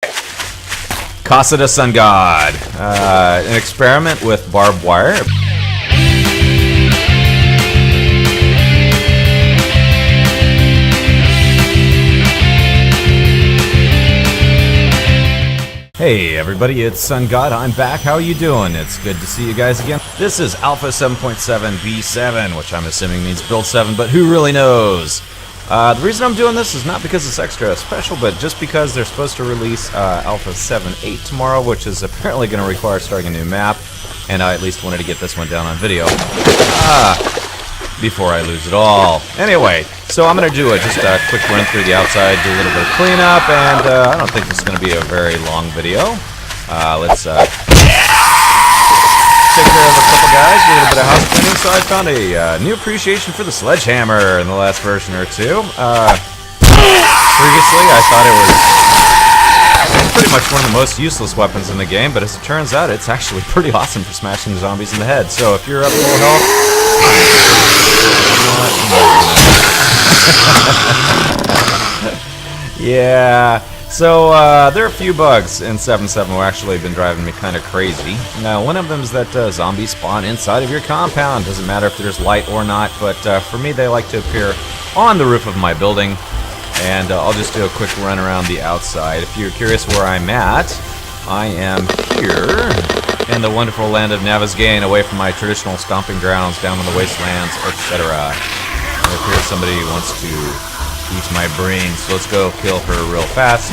Casa to SunGod. An experiment with barbed wire. Hey everybody, it's SunGod. I'm back. How are you doing? It's good to see you guys again. This is Alpha 7.7 B7, which I'm assuming means Build 7, but who really knows? The reason I'm doing this is not because it's extra special, but just because they're supposed to release Alpha 7.8 tomorrow, which is apparently going to require starting a new map, and I at least wanted to get this one down on video before I lose it all. Anyway, so I'm going to do just a quick run through the outside, do a little bit of cleanup, and I don't think this is going to be a very long video. Let's take care of a couple guys, do a little bit of house cleaning. So I found a new appreciation for the sledgehammer in the last version or two. Previously, I thought it was pretty much one of the most useless weapons in the game, but as it turns out, it's actually pretty awesome for smashing zombies in the head. So if you're up full health, yeah. So, there are a few bugs in 7.7 who actually been driving me kind of crazy. Now, one of them is that zombies spawn inside of your compound. Doesn't matter if there's light or not, but for me, they like to appear on the roof of my building. And I'll just do a quick run around the outside. If you're curious where I'm at, I am here in the wonderful land of Navezgane, away from my traditional stomping grounds, down in the wastelands, etc. And if here's somebody who wants to eat my brains, so let's go kill her real fast.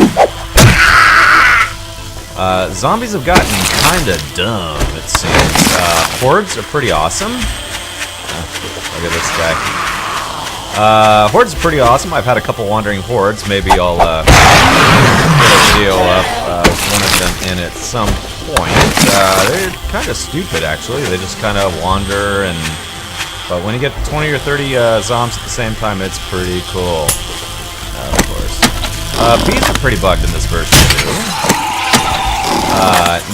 Zombies have gotten kinda dumb, it seems. Hordes are pretty awesome. Look at this guy. Hordes are pretty awesome. I've had a couple wandering hordes. Maybe I'll get a video of one of them in at some point. They're kinda stupid, actually. They just kinda wander and... But when you get 20 or 30 zombies at the same time, it's pretty cool. Of course. Bees are pretty bugged in this version, too.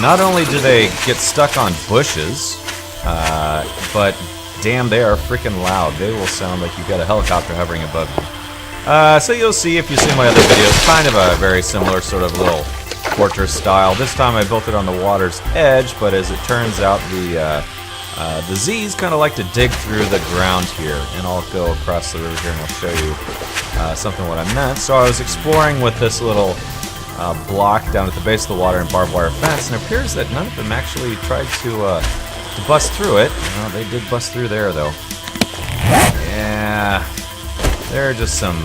Not only do they get stuck on bushes, but damn, they are freaking loud. They will sound like you've got a helicopter hovering above you. So you'll see, if you see my other videos, kind of a very similar sort of little fortress style. This time I built it on the water's edge, but as it turns out, the Z's kind of like to dig through the ground here, and I'll go across the river here and I'll show you something what I meant. So I was exploring with this little block down at the base of the water and barbed wire fence, and it appears that none of them actually tried to bust through it. Well, they did bust through there, though. Yeah, there are just some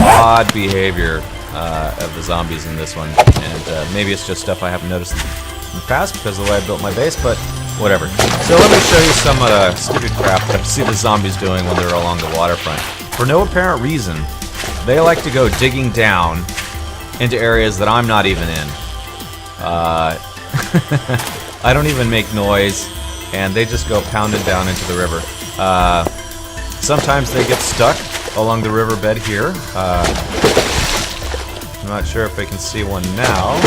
odd behavior of the zombies in this one, and maybe it's just stuff I haven't noticed in the past because of the way I built my base, but whatever. So let me show you some stupid crap that I see the zombies doing when they're along the waterfront. For no apparent reason, they like to go digging down into areas that I'm not even in. I don't even make noise, and they just go pounding down into the river. Sometimes they get stuck along the riverbed here. I'm not sure if I can see one now,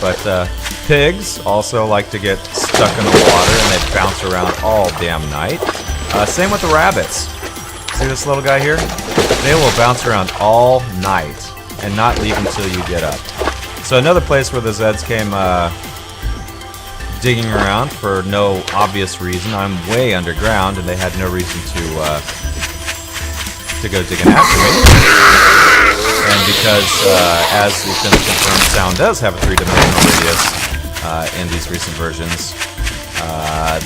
but pigs also like to get stuck in the water, and they bounce around all damn night. Same with the rabbits. See this little guy here? They will bounce around all night and not leave until you get up. So another place where the Zeds came digging around for no obvious reason. I'm way underground, and they had no reason to go digging after me. And because, as has been confirmed, sound does have a 3-dimensional radius in these recent versions,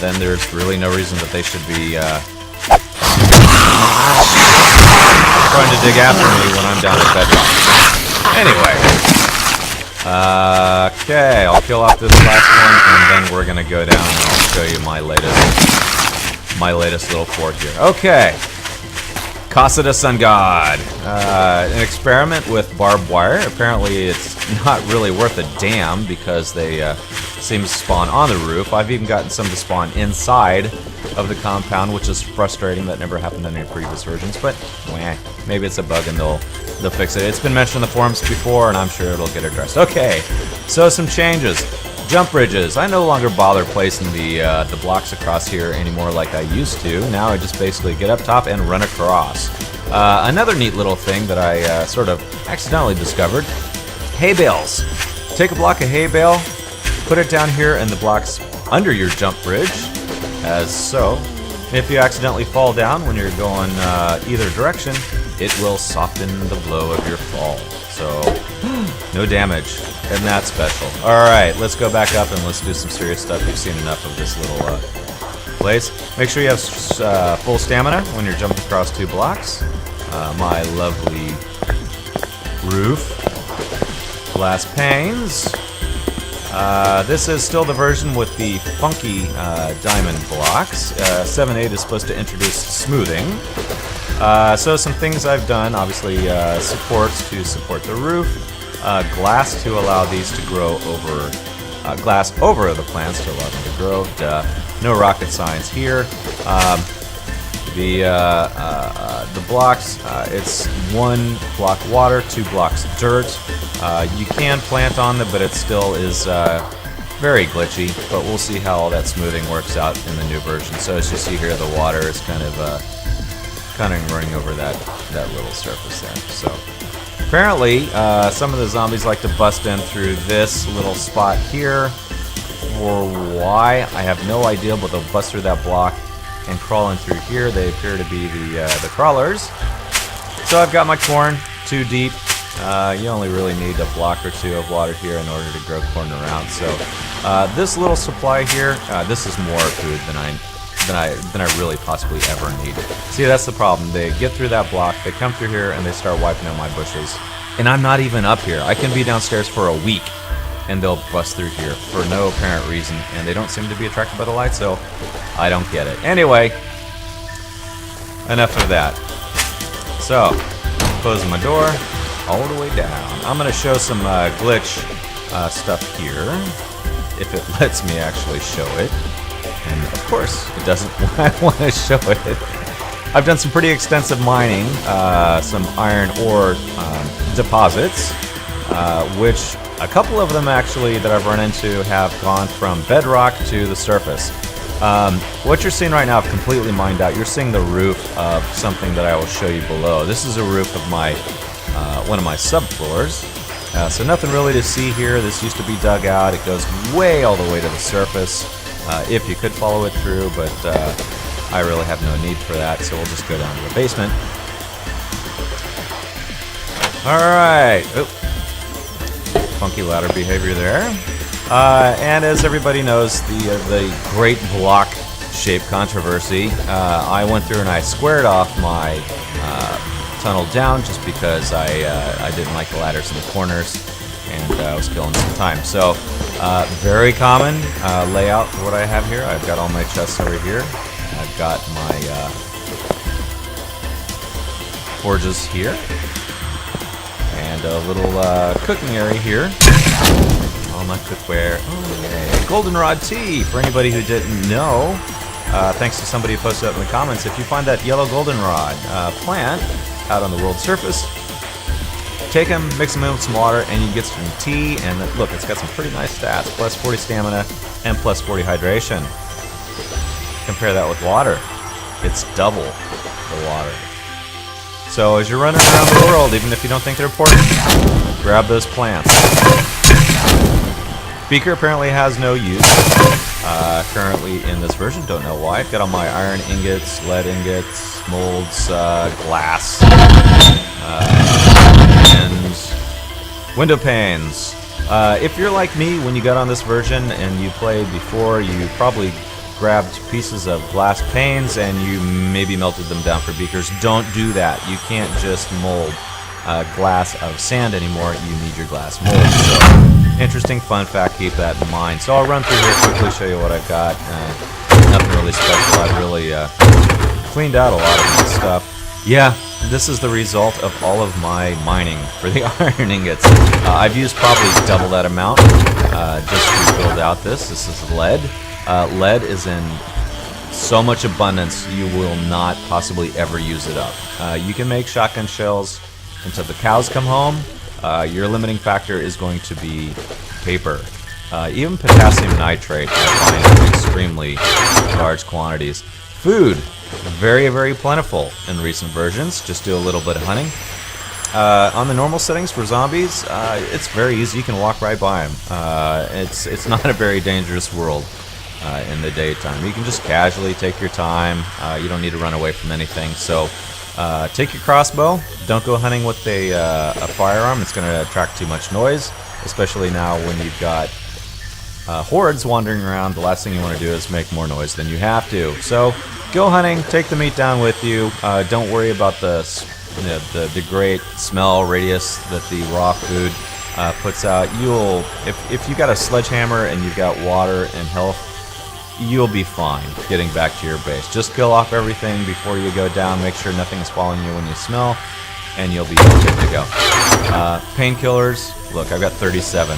then there's really no reason that they should be trying to dig after me when I'm down at bedrock. Anyway. Okay, I'll kill off this last one, and then we're gonna go down and I'll show you my latest little fort here. Okay. Casa to SunGod. An experiment with barbed wire. Apparently it's not really worth a damn because they seem to spawn on the roof. I've even gotten some to spawn inside of the compound, which is frustrating. That never happened in any previous versions, but maybe it's a bug and they'll fix it. It's been mentioned in the forums before, and I'm sure it'll get addressed. Okay, so some changes. Jump bridges. I no longer bother placing the blocks across here anymore like I used to. Now I just basically get up top and run across. Another neat little thing that I sort of accidentally discovered: hay bales. take a block of hay bale, put it down here in the blocks under your jump bridge, as so. If you accidentally fall down when you're going either direction, it will soften the blow of your fall. So, no damage. Isn't that special? Alright, let's go back up and let's do some serious stuff. You've seen enough of this little place. Make sure you have full stamina when you're jumping across 2 blocks. My lovely roof. Glass panes. This is still the version with the funky diamond blocks. 7.8 is supposed to introduce smoothing. So some things I've done, obviously supports to support the roof, glass to allow these to grow over, glass over the plants to allow them to grow. No rocket science here. The blocks, it's 1 block water, 2 blocks dirt. You can plant on them, but it still is very glitchy. But we'll see how all that smoothing works out in the new version. So as you see here, the water is kind of running over that little surface there. So apparently, some of the zombies like to bust in through this little spot here. For why, I have no idea, but they'll bust through that block and crawl in through here. They appear to be the crawlers. So I've got my corn 2 deep. You only really need a block or 2 of water here in order to grow corn around. So this little supply here, this is more food than I really possibly ever need. See, that's the problem. They get through that block, they come through here, and they start wiping out my bushes. And I'm not even up here. I can be downstairs for a week, and they'll bust through here for no apparent reason. And they don't seem to be attracted by the light, so I don't get it. Anyway, enough of that. So, closing my door all the way down. I'm going to show some glitch stuff here, if it lets me actually show it. And of course, it doesn't want to show it. I've done some pretty extensive mining, some iron ore deposits, which a couple of them actually that I've run into have gone from bedrock to the surface. What you're seeing right now, I've completely mined out. You're seeing the roof of something that I will show you below. This is a roof of my one of my subfloors. So nothing really to see here. This used to be dug out. It goes way all the way to the surface. If you could follow it through, but I really have no need for that, so we'll just go down to the basement. Alright. Funky ladder behavior there. And as everybody knows, the great block shape controversy, I went through and I squared off my tunnel down just because I didn't like the ladders in the corners, and I was killing some time. So, very common layout for what I have here. I've got all my chests over here. I've got my forges here. And a little cooking area here. All my cookware. Oh, yay. Goldenrod tea, for anybody who didn't know. Thanks to somebody who posted up in the comments. If you find that yellow goldenrod plant out on the world's surface, take them, mix them in with some water, and you get some tea. And look, it's got some pretty nice stats. Plus 40 stamina and plus 40 hydration. Compare that with water. It's double the water. So as you're running around the world, even if you don't think they're important, grab those plants. Beaker apparently has no use currently in this version. Don't know why. I've got all my iron ingots, lead ingots, molds, glass, and window panes. If you're like me, when you got on this version and you played before, you probably grabbed pieces of glass panes and you maybe melted them down for beakers. Don't do that. You can't just mold glass out of sand anymore. You need your glass mold. So, interesting fun fact, keep that in mind. So I'll run through here quickly, show you what I've got. Nothing really special. I've really cleaned out a lot of my stuff. Yeah, this is the result of all of my mining for the iron ingots. I've used probably double that amount just to build out this. This is lead. Lead is in so much abundance, you will not possibly ever use it up. You can make shotgun shells until the cows come home. Your limiting factor is going to be paper. Even potassium nitrate I find in extremely large quantities. Food, very, very plentiful in recent versions. Just do a little bit of hunting. On the normal settings for zombies, it's very easy. You can walk right by them. It's not a very dangerous world in the daytime. You can just casually take your time. You don't need to run away from anything. So take your crossbow. Don't go hunting with a firearm. It's going to attract too much noise, especially now when you've got hordes wandering around. The last thing you want to do is make more noise than you have to. So go hunting. Take the meat down with you. Don't worry about the great smell radius that the raw food puts out. If you got a sledgehammer and you've got water and health, you'll be fine getting back to your base. Just kill off everything before you go down. Make sure nothing is following you when you smell, and you'll be good to go. Painkillers. Look, I've got 37.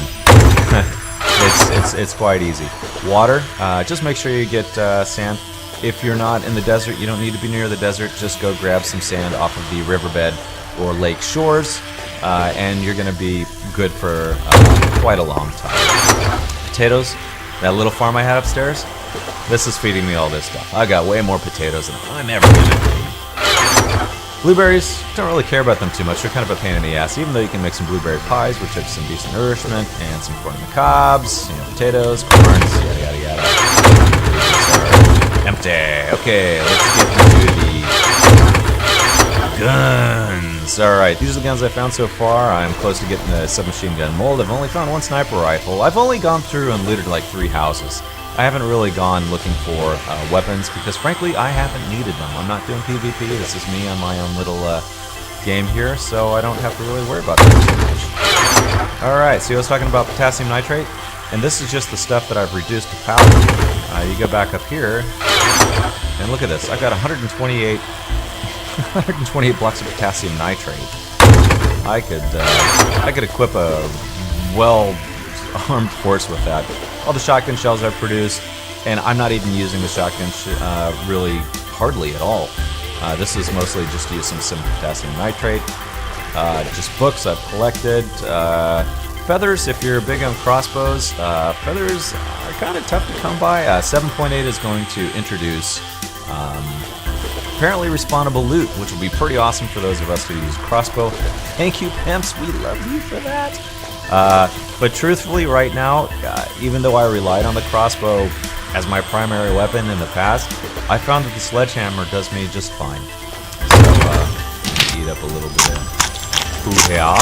It's quite easy. Water. Just make sure you get sand. If you're not in the desert, you don't need to be near the desert. Just go grab some sand off of the riverbed or lake shores, and you're going to be good for quite a long time. Potatoes. That little farm I had upstairs, this is feeding me all this stuff. I got way more potatoes than I'm ever going to need. Blueberries, don't really care about them too much. They're kind of a pain in the ass, even though you can make some blueberry pies, which have some decent nourishment, and some corn on the cobs, potatoes, corns, yada yada yada. Empty. Okay, let's get into the guns. Alright, these are the guns I found so far. I'm close to getting the submachine gun mold. I've only found one sniper rifle. I've only gone through and looted like 3 houses. I haven't really gone looking for weapons because, frankly, I haven't needed them. I'm not doing PvP. This is me on my own little game here, so I don't have to really worry about that too much. Alright, so I was talking about potassium nitrate, and this is just the stuff that I've reduced to powder. You go back up here, and look at this. I've got 128 blocks of potassium nitrate. I could equip a well-armed force with that. All the shotgun shells I've produced, and I'm not even using the shotgun really hardly at all. This is mostly just to use some potassium nitrate. Just books I've collected. Feathers, if you're big on crossbows, feathers are kind of tough to come by. 7.8 is going to introduce apparently respawnable loot, which will be pretty awesome for those of us who use crossbow. Thank you, pimps. We love you for that. But truthfully, right now, even though I relied on the crossbow as my primary weapon in the past, I found that the sledgehammer does me just fine. So, eat up a little bit of hoo-ha.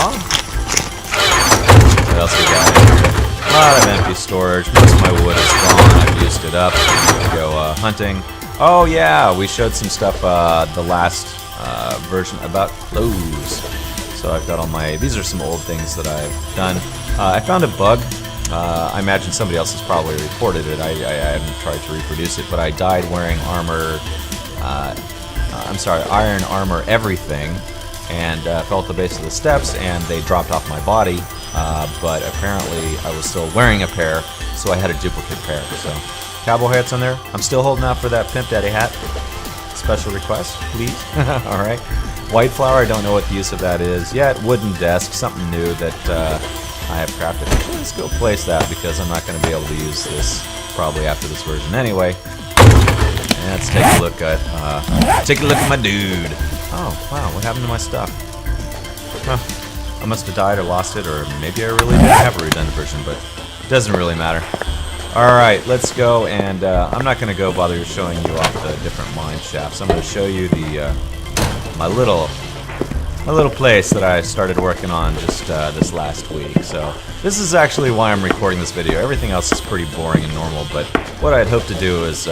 What else we got in here? A lot of empty storage. Most of my wood is gone. I've used it up. I'm gonna go hunting. Oh yeah, we showed some stuff the last version about clothes. So I've got all my, these are some old things that I've done. I found a bug. I imagine somebody else has probably reported it. I haven't tried to reproduce it, but I died wearing armor, iron armor everything, and fell at the base of the steps, and they dropped off my body, but apparently I was still wearing a pair, so I had a duplicate pair. So cowboy hats on there. I'm still holding out for that Pimp Daddy hat. Special request, please. Alright. White flour, I don't know what the use of that is yet. Wooden desk, something new that I have crafted. Actually, let's go place that because I'm not going to be able to use this probably after this version anyway. And let's take a look at my dude. Oh wow, what happened to my stuff? Huh. I must have died or lost it, or maybe I really didn't have a redundant version, but it doesn't really matter. Alright, let's go, and I'm not going to go bother showing you off the different mine shafts. I'm going to show you the my little place that I started working on just this last week. So this is actually why I'm recording this video. Everything else is pretty boring and normal, but what I'd hope to do is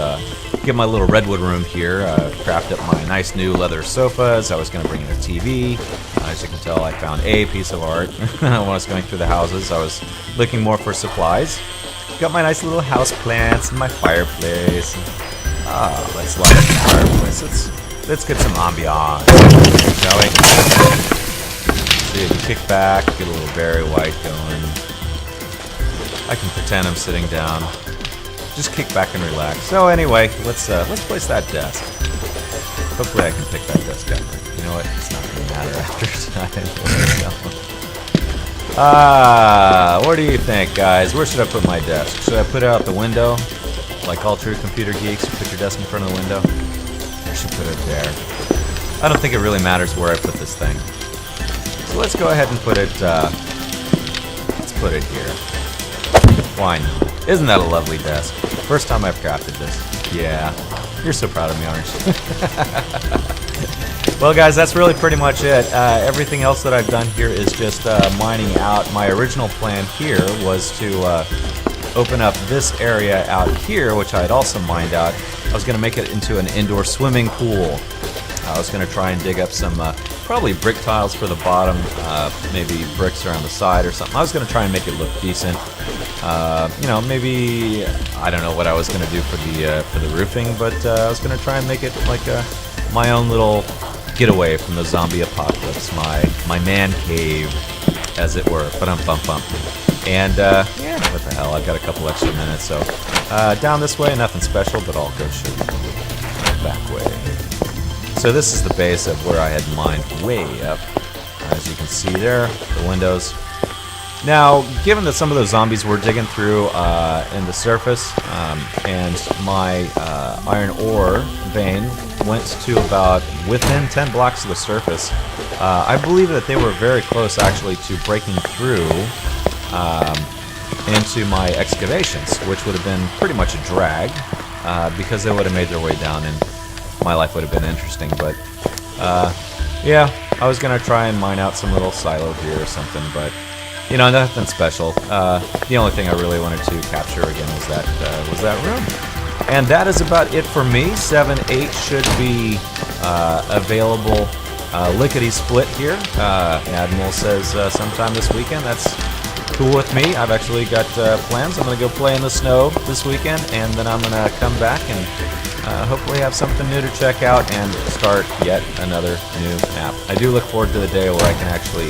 get my little Redwood room here, craft up my nice new leather sofas. I was going to bring in a TV. As you can tell, I found a piece of art when I was going through the houses. I was looking more for supplies. Got my nice little house plants and my fireplace. Let's light up the fireplace. Let's get some ambiance, shall we? See, if you kick back, get a little Barry White going. I can pretend I'm sitting down. Just kick back and relax. So anyway, let's place that desk. Hopefully I can pick that desk up. You know what? It's not going to matter after time. What do you think, guys? Where should I put my desk? Should I put it out the window? Like all true computer geeks, you put your desk in front of the window? I should put it there. I don't think it really matters where I put this thing. So let's go ahead and put it, let's put it here. Why not? Isn't that a lovely desk? First time I've crafted this. Yeah. You're so proud of me, aren't you? Well, guys, that's really pretty much it. Everything else that I've done here is just mining out. My original plan here was to open up this area out here, which I had also mined out. I was going to make it into an indoor swimming pool. I was going to try and dig up some probably brick tiles for the bottom, maybe bricks around the side or something. I was going to try and make it look decent. You know, maybe I don't know what I was going to do for the roofing, but I was going to try and make it like my own little getaway from the zombie apocalypse, my man cave, as it were. Ba-dum-bum-bum. And yeah, what the hell? I've got a couple extra minutes, so down this way, nothing special, but I'll go show you the back way. So this is the base of where I had mined way up. As you can see there, the windows. Now, given that some of those zombies were digging through in the surface, and my iron ore vein went to about within 10 blocks of the surface, I believe that they were very close actually to breaking through into my excavations, which would have been pretty much a drag, because they would have made their way down and my life would have been interesting. But yeah, I was going to try and mine out some little silo here or something, but you know, nothing special. The only thing I really wanted to capture again was that room. And that is about it for me. 7-8 should be available lickety-split here. Admiral says sometime this weekend. That's cool with me. I've actually got plans. I'm going to go play in the snow this weekend, and then I'm going to come back and hopefully have something new to check out and start yet another new map. I do look forward to the day where I can actually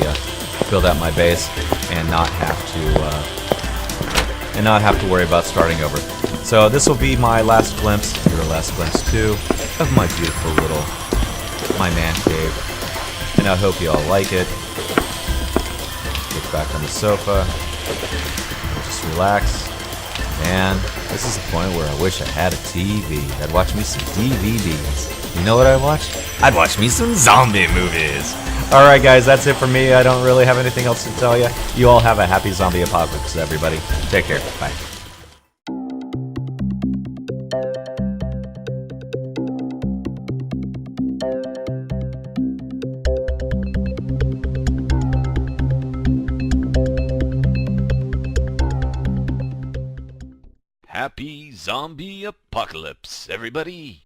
build out my base and not have to worry about starting over. So this will be my last glimpse, your last glimpse too, of my beautiful little man cave. And I hope you all like it. Get back on the sofa, just relax. Man, this is the point where I wish I had a TV. I'd watch me some DVDs. You know what I'd watch? I'd watch me some zombie movies. Alright guys, that's it for me. I don't really have anything else to tell you. You all have a happy zombie apocalypse, everybody. Take care. Bye. Happy zombie apocalypse, everybody.